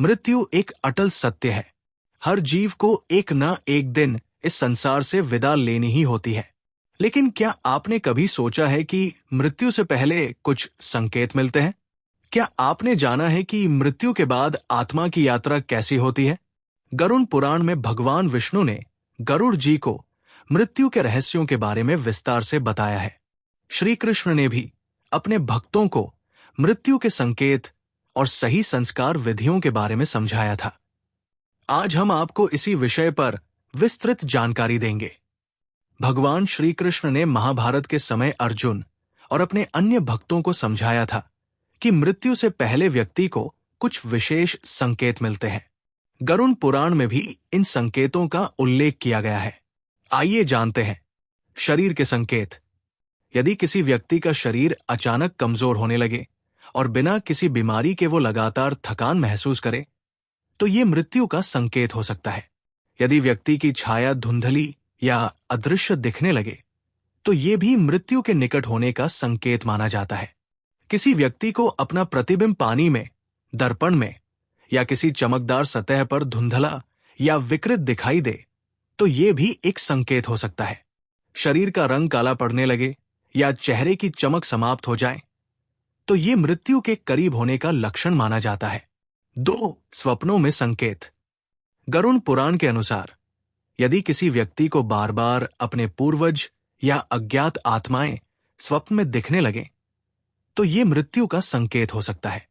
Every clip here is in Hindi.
मृत्यु एक अटल सत्य है। हर जीव को एक न एक दिन इस संसार से विदा लेनी ही होती है। लेकिन क्या आपने कभी सोचा है कि मृत्यु से पहले कुछ संकेत मिलते हैं? क्या आपने जाना है कि मृत्यु के बाद आत्मा की यात्रा कैसी होती है? गरुड़ पुराण में भगवान विष्णु ने गरुड़ जी को मृत्यु के रहस्यों के बारे में विस्तार से बताया है। श्री कृष्ण ने भी अपने भक्तों को मृत्यु के संकेत और सही संस्कार विधियों के बारे में समझाया था। आज हम आपको इसी विषय पर विस्तृत जानकारी देंगे। भगवान श्री कृष्ण ने महाभारत के समय अर्जुन और अपने अन्य भक्तों को समझाया था कि मृत्यु से पहले व्यक्ति को कुछ विशेष संकेत मिलते हैं। गरुड़ पुराण में भी इन संकेतों का उल्लेख किया गया है। आइए जानते हैं। शरीर के संकेत। यदि किसी व्यक्ति का शरीर अचानक कमजोर होने लगे और बिना किसी बीमारी के वो लगातार थकान महसूस करे, तो ये मृत्यु का संकेत हो सकता है। यदि व्यक्ति की छाया धुंधली या अदृश्य दिखने लगे, तो ये भी मृत्यु के निकट होने का संकेत माना जाता है। किसी व्यक्ति को अपना प्रतिबिंब पानी में, दर्पण में या किसी चमकदार सतह पर धुंधला या विकृत दिखाई दे, तो ये भी एक संकेत हो सकता है। शरीर का रंग काला पड़ने लगे या चेहरे की चमक समाप्त हो जाए, तो ये मृत्यु के करीब होने का लक्षण माना जाता है। 2. स्वप्नों में संकेत। गरुड़ पुराण के अनुसार यदि किसी व्यक्ति को बार बार अपने पूर्वज या अज्ञात आत्माएं स्वप्न में दिखने लगे, तो ये मृत्यु का संकेत हो सकता है।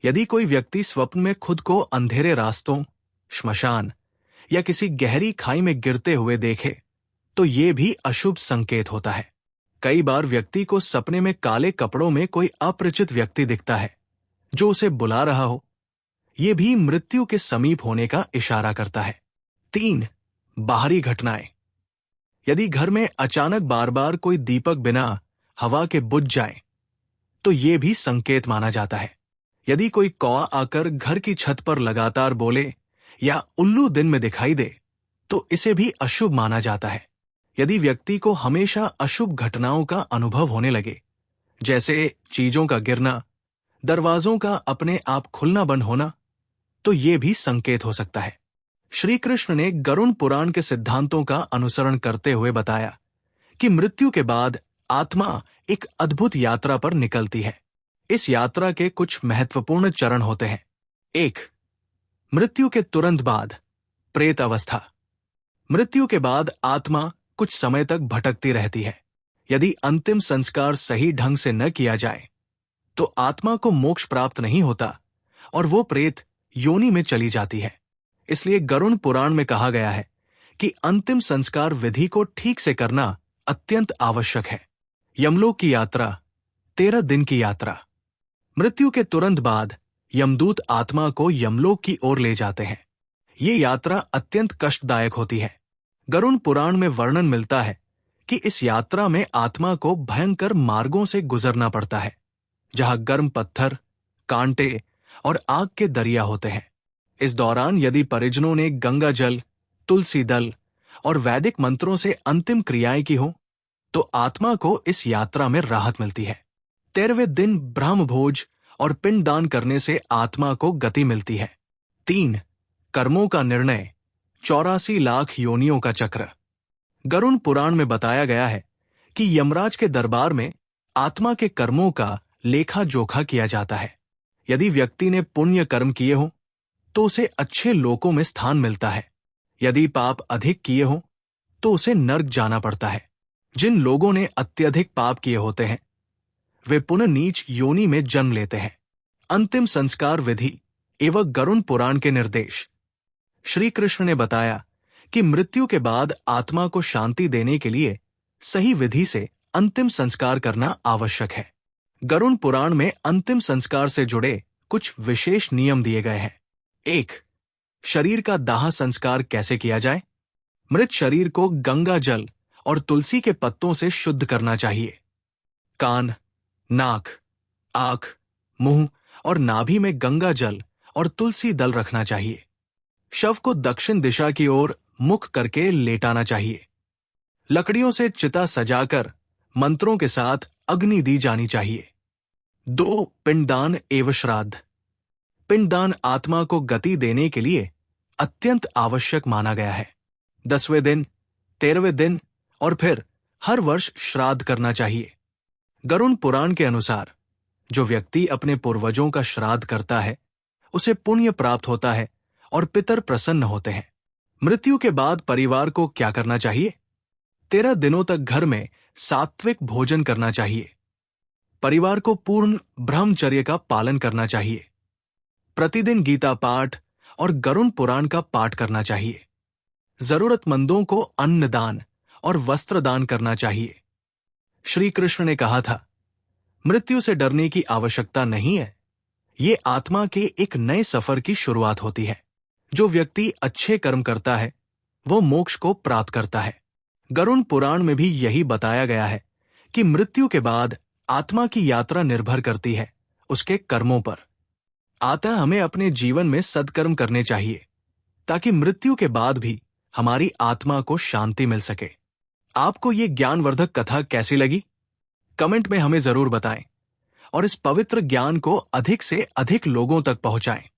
यदि कोई व्यक्ति स्वप्न में खुद को अंधेरे रास्तों, श्मशान या किसी गहरी खाई में गिरते हुए देखे, तो ये भी अशुभ संकेत होता है। कई बार व्यक्ति को सपने में काले कपड़ों में कोई अपरिचित व्यक्ति दिखता है जो उसे बुला रहा हो, ये भी मृत्यु के समीप होने का इशारा करता है। 3. बाहरी घटनाएं। यदि घर में अचानक बार बार कोई दीपक बिना हवा के बुझ जाए, तो ये भी संकेत माना जाता है। यदि कोई कौवा आकर घर की छत पर लगातार बोले या उल्लू दिन में दिखाई दे, तो इसे भी अशुभ माना जाता है। यदि व्यक्ति को हमेशा अशुभ घटनाओं का अनुभव होने लगे, जैसे चीजों का गिरना, दरवाजों का अपने आप खुलना बंद होना, तो ये भी संकेत हो सकता है। श्री कृष्ण ने गरुड़ पुराण के सिद्धांतों का अनुसरण करते हुए बताया कि मृत्यु के बाद आत्मा एक अद्भुत यात्रा पर निकलती है। इस यात्रा के कुछ महत्वपूर्ण चरण होते हैं। 1. मृत्यु के तुरंत बाद प्रेत अवस्था। मृत्यु के बाद आत्मा कुछ समय तक भटकती रहती है। यदि अंतिम संस्कार सही ढंग से न किया जाए, तो आत्मा को मोक्ष प्राप्त नहीं होता और वो प्रेत योनि में चली जाती है। इसलिए गरुड़ पुराण में कहा गया है कि अंतिम संस्कार विधि को ठीक से करना अत्यंत आवश्यक है। यमलोक की यात्रा। 13 दिन की यात्रा। मृत्यु के तुरंत बाद यमदूत आत्मा को यमलोक की ओर ले जाते हैं। ये यात्रा अत्यंत कष्टदायक होती है। गरुड़ पुराण में वर्णन मिलता है कि इस यात्रा में आत्मा को भयंकर मार्गों से गुजरना पड़ता है, जहां गर्म पत्थर, कांटे और आग के दरिया होते हैं। इस दौरान यदि परिजनों ने गंगा जल, तुलसी दल और वैदिक मंत्रों से अंतिम क्रियाएं की हो, तो आत्मा को इस यात्रा में राहत मिलती है। 13वें दिन ब्रह्म भोज और पिंडदान करने से आत्मा को गति मिलती है। 3. कर्मों का निर्णय। 84 लाख योनियों का चक्र। गरुड़ पुराण में बताया गया है कि यमराज के दरबार में आत्मा के कर्मों का लेखा जोखा किया जाता है। यदि व्यक्ति ने पुण्य कर्म किए हो, तो उसे अच्छे लोकों में स्थान मिलता है। यदि पाप अधिक किए हो, तो उसे नर्क जाना पड़ता है। जिन लोगों ने अत्यधिक पाप किए होते हैं, वे पुनः नीच योनि में जन्म लेते हैं। अंतिम संस्कार विधि एवं गरुड़ पुराण के निर्देश। श्री कृष्ण ने बताया कि मृत्यु के बाद आत्मा को शांति देने के लिए सही विधि से अंतिम संस्कार करना आवश्यक है। गरुड़ पुराण में अंतिम संस्कार से जुड़े कुछ विशेष नियम दिए गए हैं। 1. शरीर का दाह संस्कार कैसे किया जाए। मृत शरीर को गंगा जल और तुलसी के पत्तों से शुद्ध करना चाहिए। कान, नाक, आंख, मुंह और नाभि में गंगा जल और तुलसी दल रखना चाहिए। शव को दक्षिण दिशा की ओर मुख करके लेटाना चाहिए। लकड़ियों से चिता सजाकर मंत्रों के साथ अग्नि दी जानी चाहिए। 2. पिंडदान एवं श्राद्ध। पिंडदान आत्मा को गति देने के लिए अत्यंत आवश्यक माना गया है। 10वें दिन, 13वें दिन और फिर हर वर्ष श्राद्ध करना चाहिए। गरुड़ पुराण के अनुसार जो व्यक्ति अपने पूर्वजों का श्राद्ध करता है उसे पुण्य प्राप्त होता है और पितर प्रसन्न होते हैं। मृत्यु के बाद परिवार को क्या करना चाहिए? 13 दिनों तक घर में सात्विक भोजन करना चाहिए। परिवार को पूर्ण ब्रह्मचर्य का पालन करना चाहिए। प्रतिदिन गीता पाठ और गरुड़ पुराण का पाठ करना चाहिए। जरूरतमंदों को अन्न दान और वस्त्र दान करना चाहिए। श्री कृष्ण ने कहा था, मृत्यु से डरने की आवश्यकता नहीं है, ये आत्मा के एक नए सफर की शुरुआत होती है। जो व्यक्ति अच्छे कर्म करता है वो मोक्ष को प्राप्त करता है। गरुड़ पुराण में भी यही बताया गया है कि मृत्यु के बाद आत्मा की यात्रा निर्भर करती है उसके कर्मों पर। अतः हमें अपने जीवन में सद्कर्म करने चाहिए ताकि मृत्यु के बाद भी हमारी आत्मा को शांति मिल सके। आपको ये ज्ञानवर्धक कथा कैसी लगी? कमेंट में हमें जरूर बताएं और इस पवित्र ज्ञान को अधिक से अधिक लोगों तक पहुंचाएं।